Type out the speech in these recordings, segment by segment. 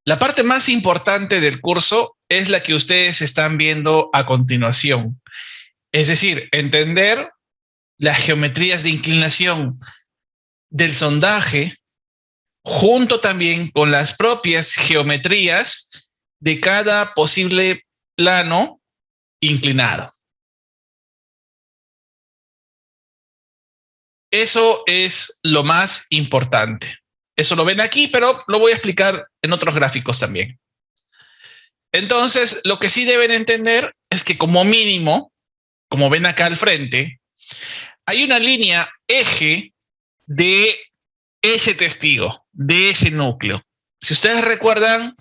La parte más importante del curso es la que ustedes están viendo a continuación. Es decir, entender las geometrías de inclinación del sondaje junto también con las propias geometrías de cada posible plano inclinado. Eso es lo más importante. Eso lo ven aquí, pero lo voy a explicar en otros gráficos también. Entonces, lo que sí deben entender es que como mínimo, como ven acá al frente, hay una línea eje de ese testigo, de ese núcleo. Si ustedes recuerdan,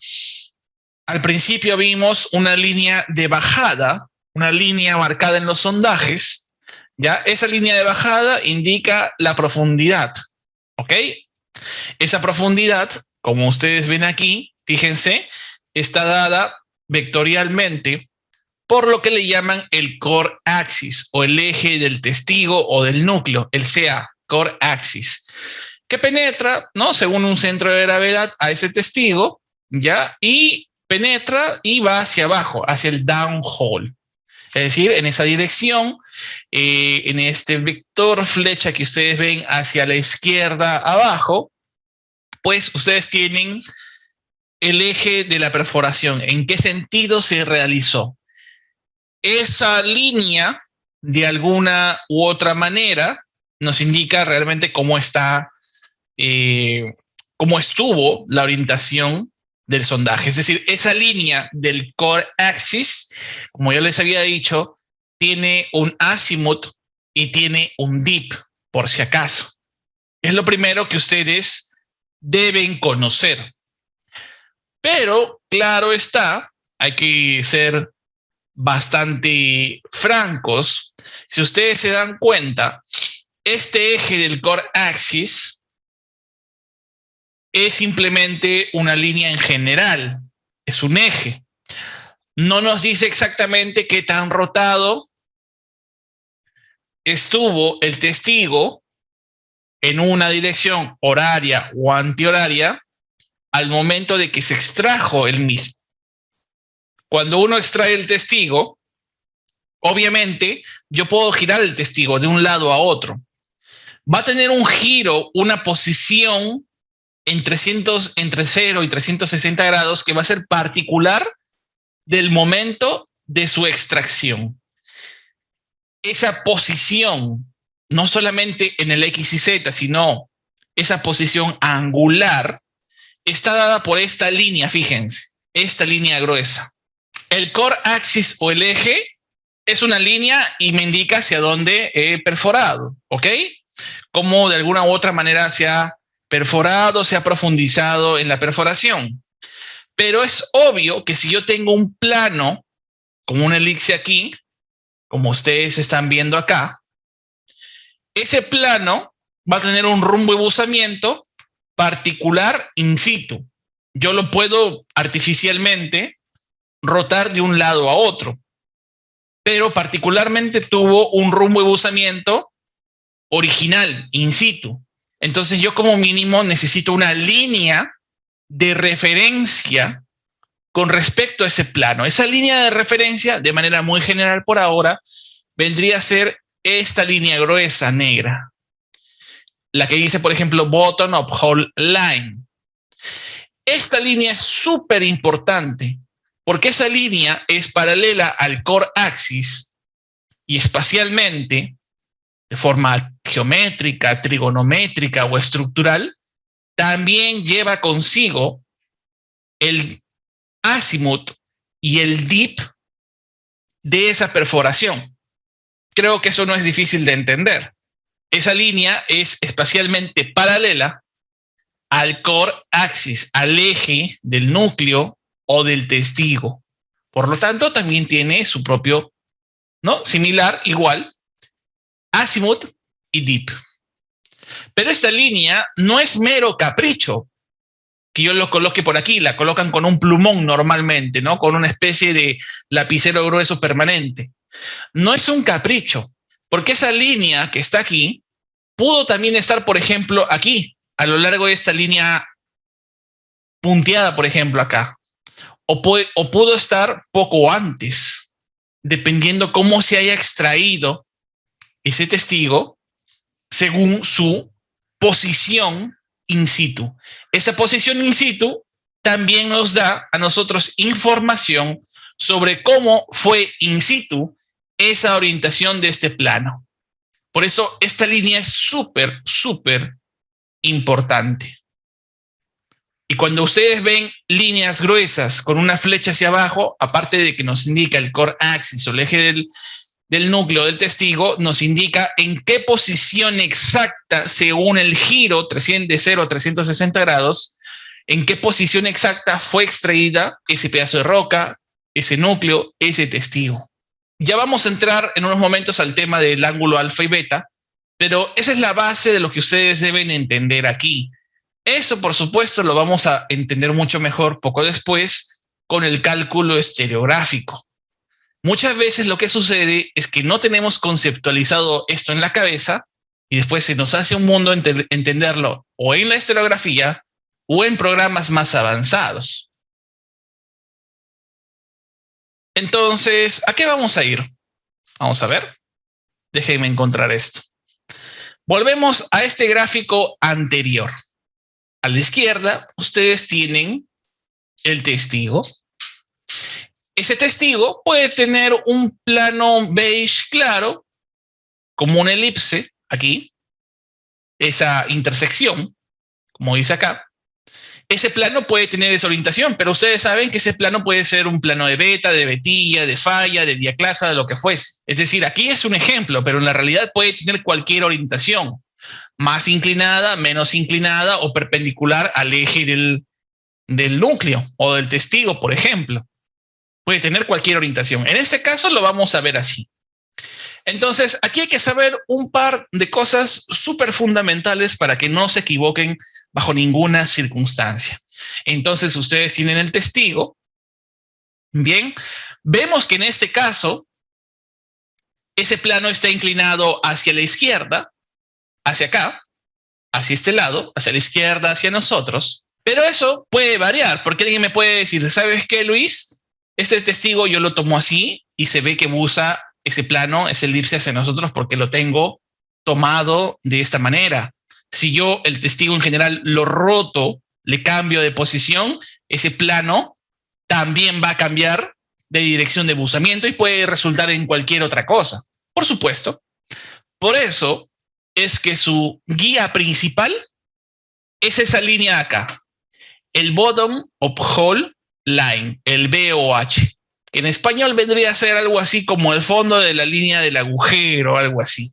al principio vimos una línea de bajada, una línea marcada en los sondajes, ¿ya? Esa línea de bajada indica la profundidad, ¿ok? Esa profundidad, como ustedes ven aquí, fíjense, está dada vectorialmente por lo que le llaman el core axis o el eje del testigo o del núcleo, el CA, core axis, que penetra, ¿no? Según un centro de gravedad a ese testigo, ¿ya? Y penetra y va hacia abajo, hacia el downhole. Es decir, en esa dirección, en este vector flecha que ustedes ven hacia la izquierda abajo, pues ustedes tienen el eje de la perforación, en qué sentido se realizó. Esa línea, de alguna u otra manera, nos indica realmente cómo está, cómo estuvo la orientación del sondaje. Es decir, esa línea del core axis, como ya les había dicho, tiene un azimuth y tiene un dip, por si acaso. Es lo primero que ustedes deben conocer. Pero, claro está, hay que ser bastante francos. Si ustedes se dan cuenta, este eje del core axis es simplemente una línea en general, es un eje. No nos dice exactamente qué tan rotado estuvo el testigo en una dirección horaria o antihoraria al momento de que se extrajo el mismo. Cuando uno extrae el testigo, obviamente yo puedo girar el testigo de un lado a otro. Va a tener un giro, una posición entre 0 y 360 grados que va a ser particular del momento de su extracción. Esa posición, no solamente en el X y Z, sino esa posición angular, está dada por esta línea, fíjense, esta línea gruesa. El core axis o el eje es una línea y me indica hacia dónde he perforado, ¿ok? Cómo de alguna u otra manera se ha perforado, se ha profundizado en la perforación. Pero es obvio que si yo tengo un plano, como una elipse aquí, como ustedes están viendo acá, ese plano va a tener un rumbo y buzamiento particular in situ. Yo lo puedo artificialmente rotar de un lado a otro, pero particularmente tuvo un rumbo y buzamiento original, in situ. Entonces yo como mínimo necesito una línea de referencia con respecto a ese plano. Esa línea de referencia, de manera muy general por ahora, vendría a ser esta línea gruesa negra, la que dice, por ejemplo, bottom of hole line. Esta línea es súper importante porque esa línea es paralela al core axis y espacialmente, de forma geométrica, trigonométrica o estructural, también lleva consigo el azimuth y el dip de esa perforación. Creo que eso no es difícil de entender. Esa línea es espacialmente paralela al core axis, al eje del núcleo o del testigo. Por lo tanto, también tiene su propio, ¿no? Similar, igual, azimuth y dip. Pero esta línea no es mero capricho, que yo lo coloque por aquí, la colocan con un plumón normalmente, ¿no? Con una especie de lapicero grueso permanente. No es un capricho, porque esa línea que está aquí pudo también estar, por ejemplo, aquí, a lo largo de esta línea punteada, por ejemplo, acá. O pudo estar poco antes, dependiendo cómo se haya extraído ese testigo según su posición in situ. Esa posición in situ también nos da a nosotros información sobre cómo fue in situ esa orientación de este plano. Por eso esta línea es súper, súper importante. Y cuando ustedes ven líneas gruesas con una flecha hacia abajo, aparte de que nos indica el core axis o el eje del núcleo del testigo, nos indica en qué posición exacta, según el giro de 0 a 360 grados, en qué posición exacta fue extraída ese pedazo de roca, ese núcleo, ese testigo. Ya vamos a entrar en unos momentos al tema del ángulo alfa y beta, pero esa es la base de lo que ustedes deben entender aquí. Eso, por supuesto, lo vamos a entender mucho mejor poco después con el cálculo estereográfico. Muchas veces lo que sucede es que no tenemos conceptualizado esto en la cabeza y después se nos hace un mundo entenderlo o en la estereografía o en programas más avanzados. Entonces, ¿a qué vamos a ir? Vamos a ver. Déjenme encontrar esto. Volvemos a este gráfico anterior. A la izquierda, ustedes tienen el testigo. Ese testigo puede tener un plano beige claro, como una elipse aquí, esa intersección, como dice acá. Ese plano puede tener esa orientación, pero ustedes saben que ese plano puede ser un plano de beta, de betilla, de falla, de diaclasa, de lo que fuese. Es decir, aquí es un ejemplo, pero en la realidad puede tener cualquier orientación, más inclinada, menos inclinada o perpendicular al eje del núcleo o del testigo, por ejemplo. Puede tener cualquier orientación. En este caso lo vamos a ver así. Entonces, aquí hay que saber un par de cosas súper fundamentales para que no se equivoquen bajo ninguna circunstancia. Entonces, ustedes tienen el testigo. Bien, vemos que en este caso, ese plano está inclinado hacia la izquierda, hacia acá, hacia este lado, hacia la izquierda, hacia nosotros. Pero eso puede variar, porque alguien me puede decir, ¿sabes qué, Luis? Este testigo yo lo tomo así y se ve que usa ese plano, ese elipse hacia nosotros porque lo tengo tomado de esta manera. Si yo el testigo en general lo roto, le cambio de posición, ese plano también va a cambiar de dirección de buzamiento y puede resultar en cualquier otra cosa. Por supuesto. Por eso es que su guía principal es esa línea acá, el Bottom of Hole Line, el BOH, que en español vendría a ser algo así como el fondo de la línea del agujero, algo así,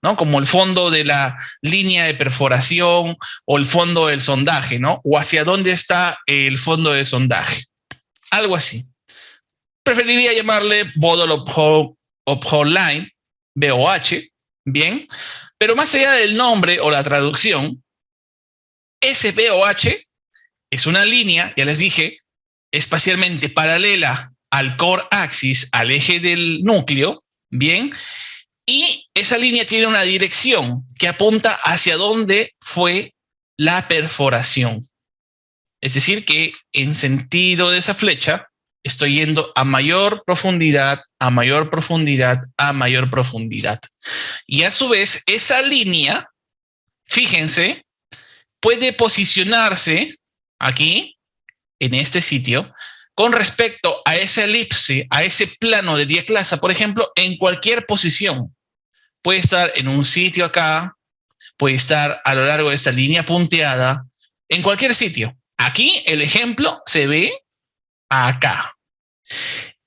¿no? Como el fondo de la línea de perforación o el fondo del sondaje, ¿no? O hacia dónde está el fondo de sondaje, algo así. Preferiría llamarle Bottom of Hole Line, BOH, bien, pero más allá del nombre o la traducción, ese BOH es una línea, ya les dije, espacialmente paralela al core axis, al eje del núcleo, bien, y esa línea tiene una dirección que apunta hacia dónde fue la perforación. Es decir, que en sentido de esa flecha estoy yendo a mayor profundidad, a mayor profundidad, a mayor profundidad. Y a su vez, esa línea, fíjense, puede posicionarse aquí, en este sitio, con respecto a esa elipse, a ese plano de diaclasa, por ejemplo, en cualquier posición. Puede estar en un sitio acá, puede estar a lo largo de esta línea punteada, en cualquier sitio. Aquí el ejemplo se ve acá.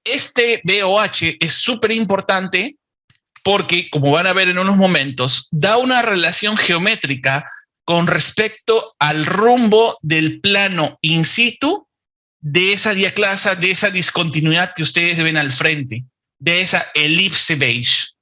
Este BOH es súper importante porque, como van a ver en unos momentos, da una relación geométrica con respecto al rumbo del plano in situ de esa diaclasa, de esa discontinuidad que ustedes ven al frente, de esa elipse beige.